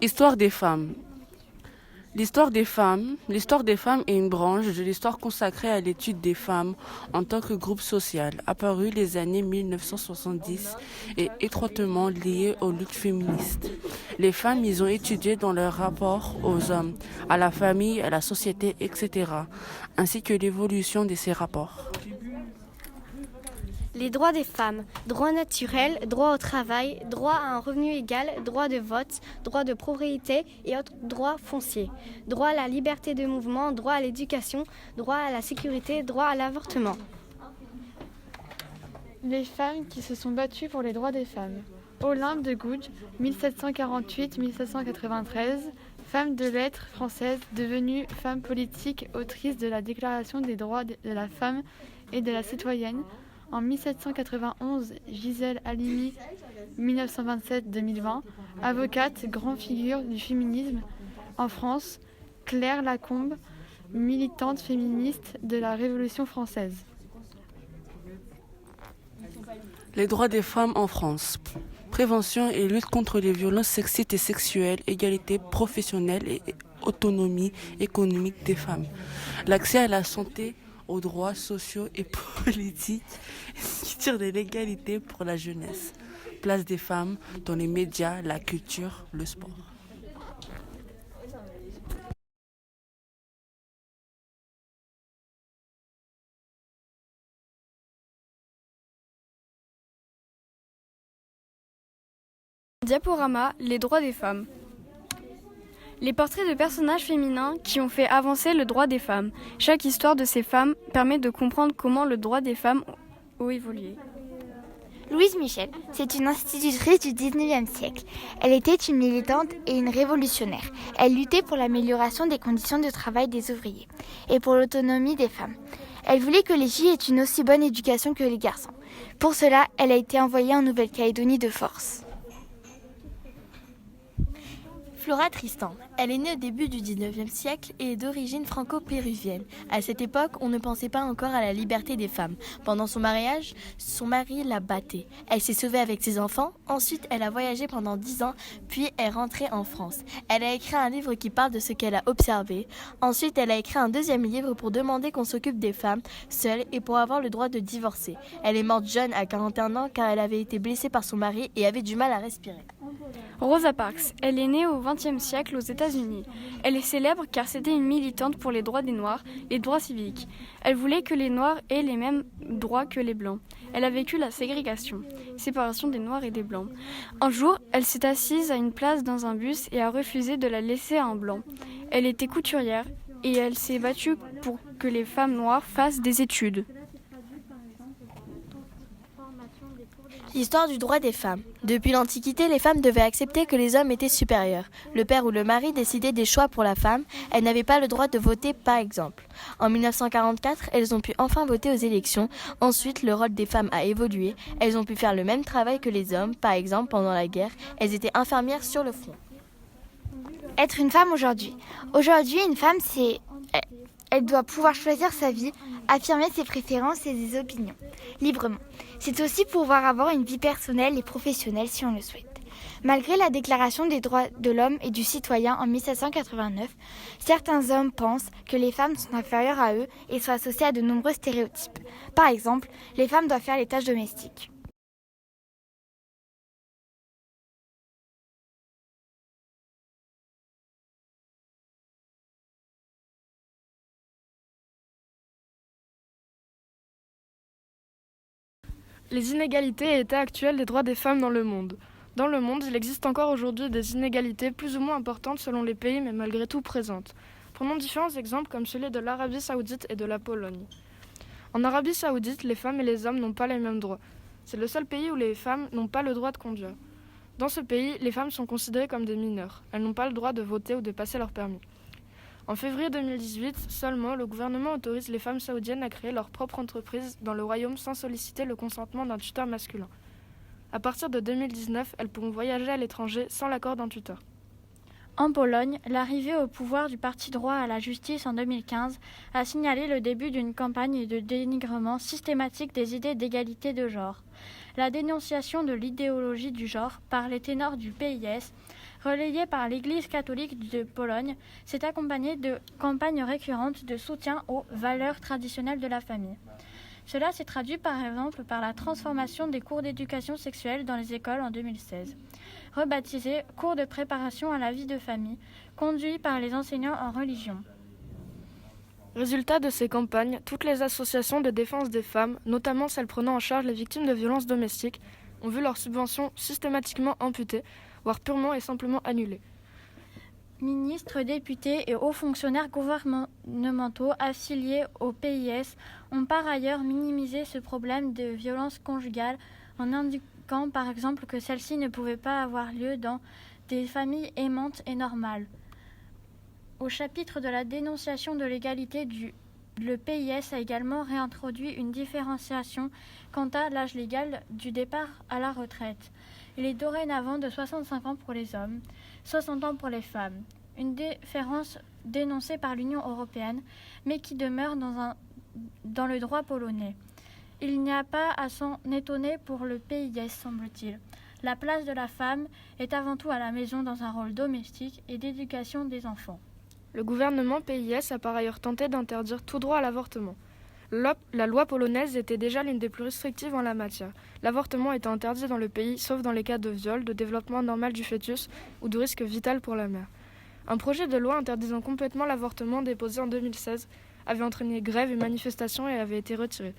Histoire des femmes. L'histoire des femmes est une branche de l'histoire consacrée à l'étude des femmes en tant que groupe social, apparu les années 1970 et étroitement liée aux luttes féministes. Les femmes y ont étudié dans leur rapport aux hommes, à la famille, à la société, etc., ainsi que l'évolution de ces rapports. Les droits des femmes, droit naturel, droit au travail, droit à un revenu égal, droit de vote, droit de propriété et autres droits fonciers, droit à la liberté de mouvement, droit à l'éducation, droit à la sécurité, droit à l'avortement. Les femmes qui se sont battues pour les droits des femmes. Olympe de Gouges, 1748-1793, femme de lettres française, devenue femme politique, autrice de la Déclaration des droits de la femme et de la citoyenne. En 1791, Gisèle Halimi, 1927-2020, avocate, grande figure du féminisme en France. Claire Lacombe, militante féministe de la Révolution française. Les droits des femmes en France. Prévention et lutte contre les violences sexistes et sexuelles, égalité professionnelle et autonomie économique des femmes. L'accès à la santé, aux droits sociaux et politiques, culture de l'égalité pour la jeunesse. Place des femmes dans les médias, la culture, le sport. Diaporama, les droits des femmes. Les portraits de personnages féminins qui ont fait avancer le droit des femmes. Chaque histoire de ces femmes permet de comprendre comment le droit des femmes a évolué. Louise Michel, c'est une institutrice du 19e siècle. Elle était une militante et une révolutionnaire. Elle luttait pour l'amélioration des conditions de travail des ouvriers et pour l'autonomie des femmes. Elle voulait que les filles aient une aussi bonne éducation que les garçons. Pour cela, elle a été envoyée en Nouvelle-Calédonie de force. Flora Tristan. Elle est née au début du 19e siècle et est d'origine franco-péruvienne. À cette époque, on ne pensait pas encore à la liberté des femmes. Pendant son mariage, son mari la battait. Elle s'est sauvée avec ses enfants. Ensuite, elle a voyagé pendant 10 ans, puis est rentrée en France. Elle a écrit un livre qui parle de ce qu'elle a observé. Ensuite, elle a écrit un deuxième livre pour demander qu'on s'occupe des femmes seules et pour avoir le droit de divorcer. Elle est morte jeune à 41 ans car elle avait été blessée par son mari et avait du mal à respirer. Rosa Parks, elle est née au XXe siècle aux États-Unis. Elle est célèbre car c'était une militante pour les droits des Noirs, les droits civiques. Elle voulait que les Noirs aient les mêmes droits que les Blancs. Elle a vécu la ségrégation, séparation des Noirs et des Blancs. Un jour, elle s'est assise à une place dans un bus et a refusé de la laisser à un Blanc. Elle était couturière et elle s'est battue pour que les femmes noires fassent des études. Histoire du droit des femmes. Depuis l'Antiquité, les femmes devaient accepter que les hommes étaient supérieurs. Le père ou le mari décidait des choix pour la femme. Elle n'avait pas le droit de voter, par exemple. En 1944, elles ont pu enfin voter aux élections. Ensuite, le rôle des femmes a évolué. Elles ont pu faire le même travail que les hommes. Par exemple, pendant la guerre, elles étaient infirmières sur le front. Être une femme aujourd'hui. Aujourd'hui, une femme, elle doit pouvoir choisir sa vie, affirmer ses préférences et ses opinions, librement. C'est aussi pouvoir avoir une vie personnelle et professionnelle si on le souhaite. Malgré la Déclaration des droits de l'homme et du citoyen en 1789, certains hommes pensent que les femmes sont inférieures à eux et sont associées à de nombreux stéréotypes. Par exemple, les femmes doivent faire les tâches domestiques. Les inégalités et états actuels des droits des femmes dans le monde. Dans le monde, il existe encore aujourd'hui des inégalités plus ou moins importantes selon les pays, mais malgré tout présentes. Prenons différents exemples comme celui de l'Arabie Saoudite et de la Pologne. En Arabie Saoudite, les femmes et les hommes n'ont pas les mêmes droits. C'est le seul pays où les femmes n'ont pas le droit de conduire. Dans ce pays, les femmes sont considérées comme des mineurs. Elles n'ont pas le droit de voter ou de passer leur permis. En février 2018, seulement, le gouvernement autorise les femmes saoudiennes à créer leur propre entreprise dans le royaume sans solliciter le consentement d'un tuteur masculin. À partir de 2019, elles pourront voyager à l'étranger sans l'accord d'un tuteur. En Pologne, l'arrivée au pouvoir du Parti droit à la justice en 2015 a signalé le début d'une campagne de dénigrement systématique des idées d'égalité de genre. La dénonciation de l'idéologie du genre par les ténors du PiS relayée par l'Église catholique de Pologne, s'est accompagnée de campagnes récurrentes de soutien aux valeurs traditionnelles de la famille. Cela s'est traduit par exemple par la transformation des cours d'éducation sexuelle dans les écoles en 2016, rebaptisé cours de préparation à la vie de famille, conduit par les enseignants en religion. Résultat de ces campagnes, toutes les associations de défense des femmes, notamment celles prenant en charge les victimes de violences domestiques, ont vu leurs subventions systématiquement amputées, voire purement et simplement annulées. Ministres, députés et hauts fonctionnaires gouvernementaux affiliés au PIS ont par ailleurs minimisé ce problème de violence conjugale en indiquant par exemple que celle-ci ne pouvait pas avoir lieu dans des familles aimantes et normales. Au chapitre de la dénonciation de l'égalité, le PIS a également réintroduit une différenciation quant à l'âge légal du départ à la retraite. Il est dorénavant de 65 ans pour les hommes, 60 ans pour les femmes. Une différence dénoncée par l'Union européenne, mais qui demeure dans le droit polonais. Il n'y a pas à s'en étonner pour le PIS, semble-t-il. La place de la femme est avant tout à la maison dans un rôle domestique et d'éducation des enfants. Le gouvernement PIS a par ailleurs tenté d'interdire tout droit à l'avortement. La loi polonaise était déjà l'une des plus restrictives en la matière, l'avortement étant interdit dans le pays sauf dans les cas de viol, de développement anormal du fœtus ou de risque vital pour la mère. Un projet de loi interdisant complètement l'avortement déposé en 2016 avait entraîné grève et manifestations et avait été retiré.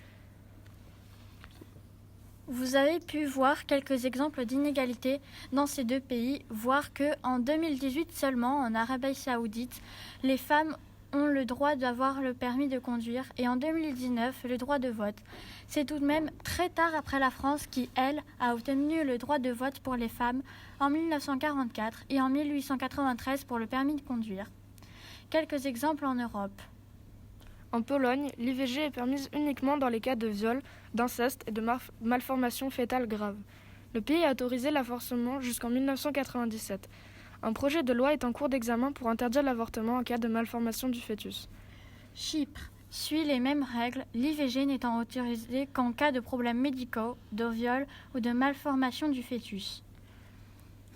Vous avez pu voir quelques exemples d'inégalités dans ces deux pays, voir qu'en 2018 seulement, en Arabie Saoudite, les femmes ont le droit d'avoir le permis de conduire et en 2019, le droit de vote. C'est tout de même très tard après la France qui, elle, a obtenu le droit de vote pour les femmes en 1944 et en 1893 pour le permis de conduire. Quelques exemples en Europe. En Pologne, l'IVG est permise uniquement dans les cas de viol, d'inceste et de malformation fœtale grave. Le pays a autorisé l'avortement jusqu'en 1997. Un projet de loi est en cours d'examen pour interdire l'avortement en cas de malformation du fœtus. Chypre suit les mêmes règles, l'IVG n'étant autorisée qu'en cas de problèmes médicaux, de viol ou de malformation du fœtus.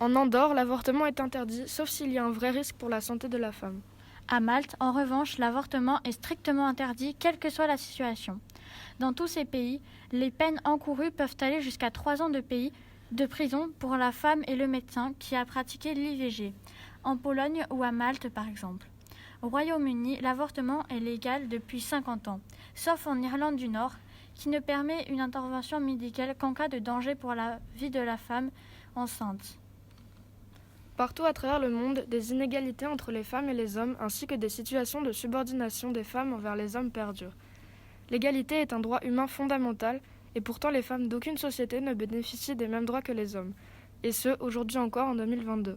En Andorre, l'avortement est interdit, sauf s'il y a un vrai risque pour la santé de la femme. À Malte, en revanche, l'avortement est strictement interdit, quelle que soit la situation. Dans tous ces pays, les peines encourues peuvent aller jusqu'à 3 ans de prison pour la femme et le médecin qui a pratiqué l'IVG, en Pologne ou à Malte par exemple. Au Royaume-Uni, l'avortement est légal depuis 50 ans, sauf en Irlande du Nord, qui ne permet une intervention médicale qu'en cas de danger pour la vie de la femme enceinte. Partout à travers le monde, des inégalités entre les femmes et les hommes, ainsi que des situations de subordination des femmes envers les hommes perdurent. L'égalité est un droit humain fondamental, et pourtant les femmes d'aucune société ne bénéficient des mêmes droits que les hommes, et ce, aujourd'hui encore en 2022.